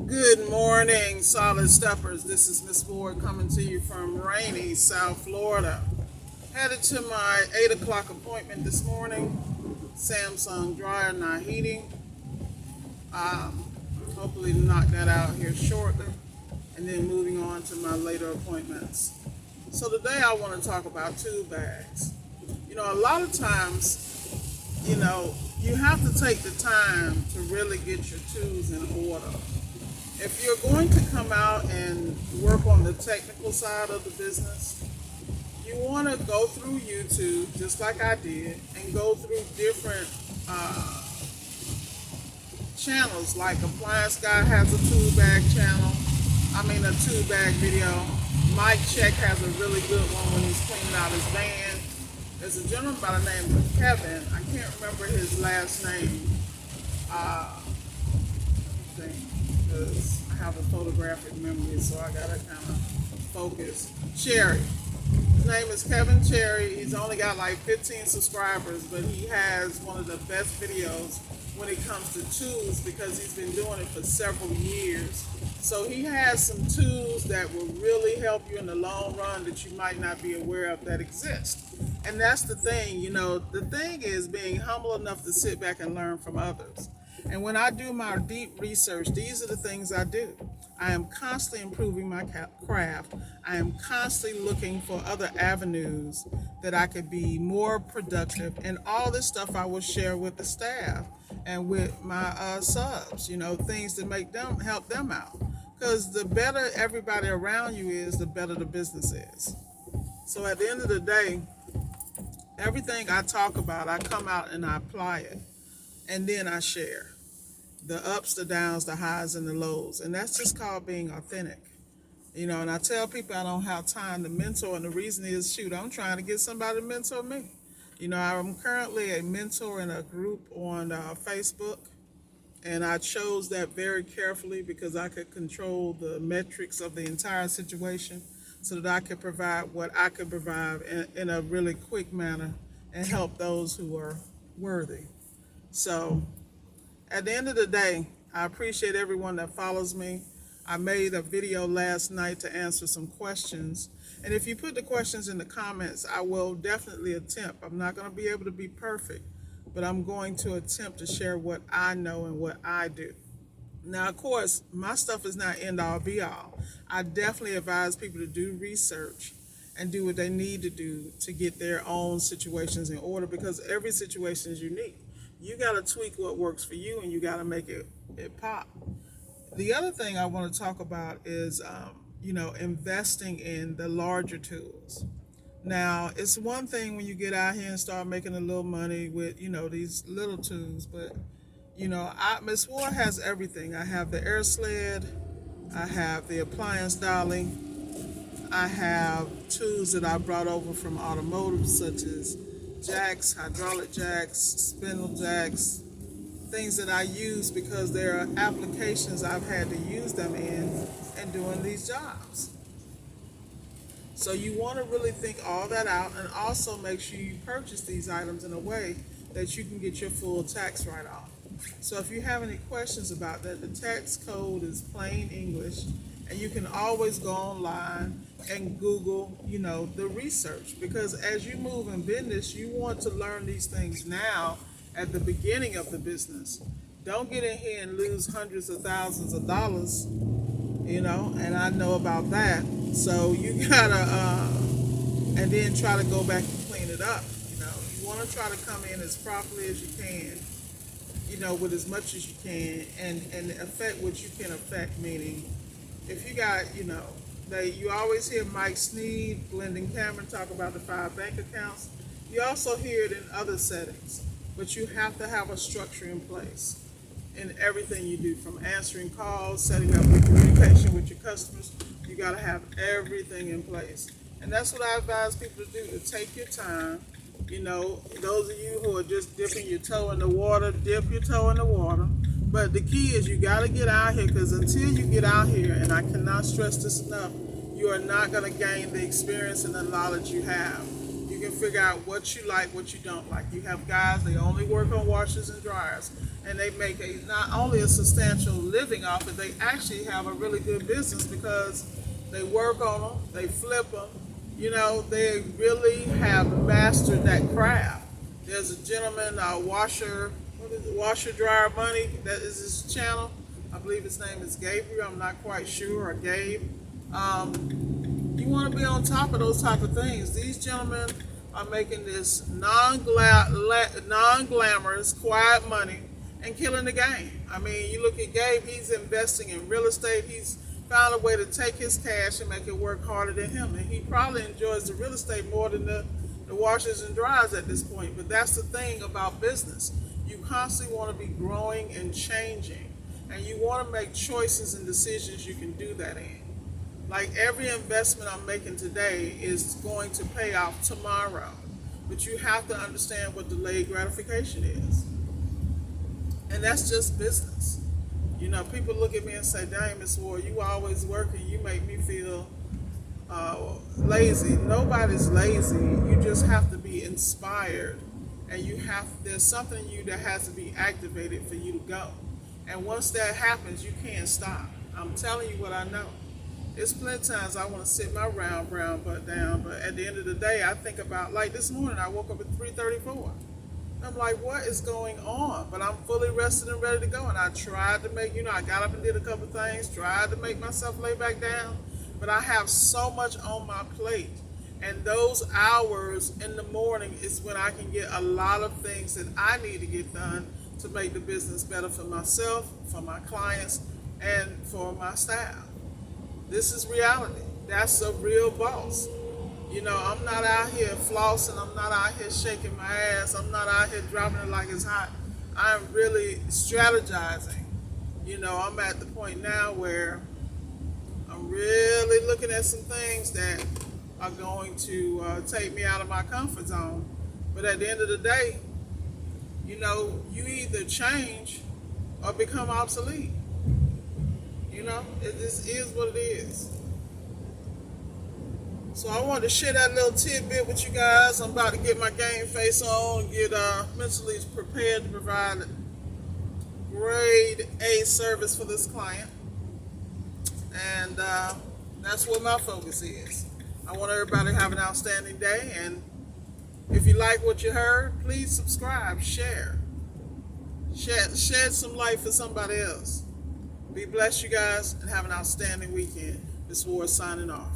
Good morning, Solid Steppers. This is Miss Ward coming to you from rainy South Florida. Headed to my 8 o'clock appointment this morning. Samsung dryer not heating. Hopefully knock that out here shortly. And then moving on to my later appointments. So today I want to talk about tube bags. A lot of times, you have to take the time to really get your tools in order. If you're going to come out and work on the technical side of the business, you want to go through YouTube, just like I did, and go through different channels. Like Appliance Guy has a tool bag channel. A tool bag video. Mike Check has a really good one when he's cleaning out his van. There's a gentleman by the name of Kevin. I can't remember his last name. Because I have a photographic memory, so I gotta kind of focus. Cherry. His name is Kevin Cherry. He's only got like 15 subscribers, but he has one of the best videos when it comes to tools because he's been doing it for several years. So he has some tools that will really help you in the long run that you might not be aware of that exist. And that's the thing, the thing is being humble enough to sit back and learn from others. And when I do my deep research, these are the things I do. I am constantly improving my craft. I am constantly looking for other avenues that I could be more productive. And all this stuff I will share with the staff and with my subs, things to make them help them out. Because the better everybody around you is, the better the business is. So at the end of the day, everything I talk about, I come out and I apply it. And then I share the ups, the downs, the highs, and the lows. And that's just called being authentic. And I tell people I don't have time to mentor, and the reason is, I'm trying to get somebody to mentor me. I'm currently a mentor in a group on Facebook, and I chose that very carefully because I could control the metrics of the entire situation so that I could provide what I could provide in a really quick manner and help those who are worthy. So at the end of the day, I appreciate everyone that follows me. I made a video last night to answer some questions. And if you put the questions in the comments, I will definitely attempt. I'm not going to be able to be perfect, but I'm going to attempt to share what I know and what I do. Now, of course, my stuff is not end all be all. I definitely advise people to do research and do what they need to do to get their own situations in order because every situation is unique. You got to tweak what works for you and you got to make it pop. The other thing I want to talk about is, investing in the larger tools. Now, it's one thing when you get out here and start making a little money with, these little tools, but, Miss Ward has everything. I have the air sled, I have the appliance dolly, I have tools that I brought over from automotive such as jacks, hydraulic jacks, spindle jacks, things that I use because there are applications I've had to use them in and doing these jobs. So you want to really think all that out and also make sure you purchase these items in a way that you can get your full tax write-off. So if you have any questions about that, the tax code is plain English and you can always go online and Google, the research because as you move in business, you want to learn these things now at the beginning of the business. Don't get in here and lose hundreds of thousands of dollars, and I know about that. So you gotta, and then try to go back and clean it up. You want to try to come in as properly as you can, with as much as you can, and affect what you can affect. Meaning, if you got, you always hear Mike Sneed, Glendon Cameron talk about the 5 bank accounts. You also hear it in other settings, but you have to have a structure in place in everything you do, from answering calls, setting up your communication with your customers. You got to have everything in place. And that's what I advise people to do, to take your time. Those of you who are just dipping your toe in the water, dip your toe in the water. But the key is you got to get out here because until you get out here, and I cannot stress this enough, you are not going to gain the experience and the knowledge you have. You You can figure out what you like, what you don't like. You have guys, they only work on washers and dryers, and they make not only a substantial living off it, they actually have a really good business because they work on them, they flip them. You know, they really have mastered that craft. There's a gentleman, washer dryer money, that is his channel. I believe his name is Gabriel. I'm not quite sure, or Gabe. You want to be on top of those type of things. These gentlemen are making this non-glamorous, quiet money and killing the game. I mean, you look at Gabe, he's investing in real estate. He's found a way to take his cash and make it work harder than him. And he probably enjoys the real estate more than the washers and dryers at this point. But that's the thing about business. You constantly want to be growing and changing. And you want to make choices and decisions you can do that in. Like every investment I'm making today is going to pay off tomorrow. But you have to understand what delayed gratification is. And that's just business. You know, people look at me and say, dang, Ms. Ward, you always working. You make me feel lazy. Nobody's lazy. You just have to be inspired. And there's something in you that has to be activated for you to go. And once that happens, you can't stop. I'm telling you what I know. There's plenty of times I want to sit my round brown butt down, but at the end of the day, I think about, like this morning, I woke up at 3:34. I'm like, what is going on? But I'm fully rested and ready to go. And I tried to make, I got up and did a couple things, tried to make myself lay back down, but I have so much on my plate. And those hours in the morning is when I can get a lot of things that I need to get done to make the business better for myself, for my clients, and for my staff. This is reality. That's a real boss. I'm not out here flossing. I'm not out here shaking my ass. I'm not out here dropping it like it's hot. I'm really strategizing. I'm at the point now where I'm really looking at some things that are going to take me out of my comfort zone. But at the end of the day, you either change or become obsolete. It just is what it is. So I wanted to share that little tidbit with you guys. I'm about to get my game face on and get mentally prepared to provide grade A service for this client. And that's what my focus is. I want everybody to have an outstanding day. And if you like what you heard, please subscribe, share. Shed some light for somebody else. Be blessed, you guys, and have an outstanding weekend. This Ward signing off.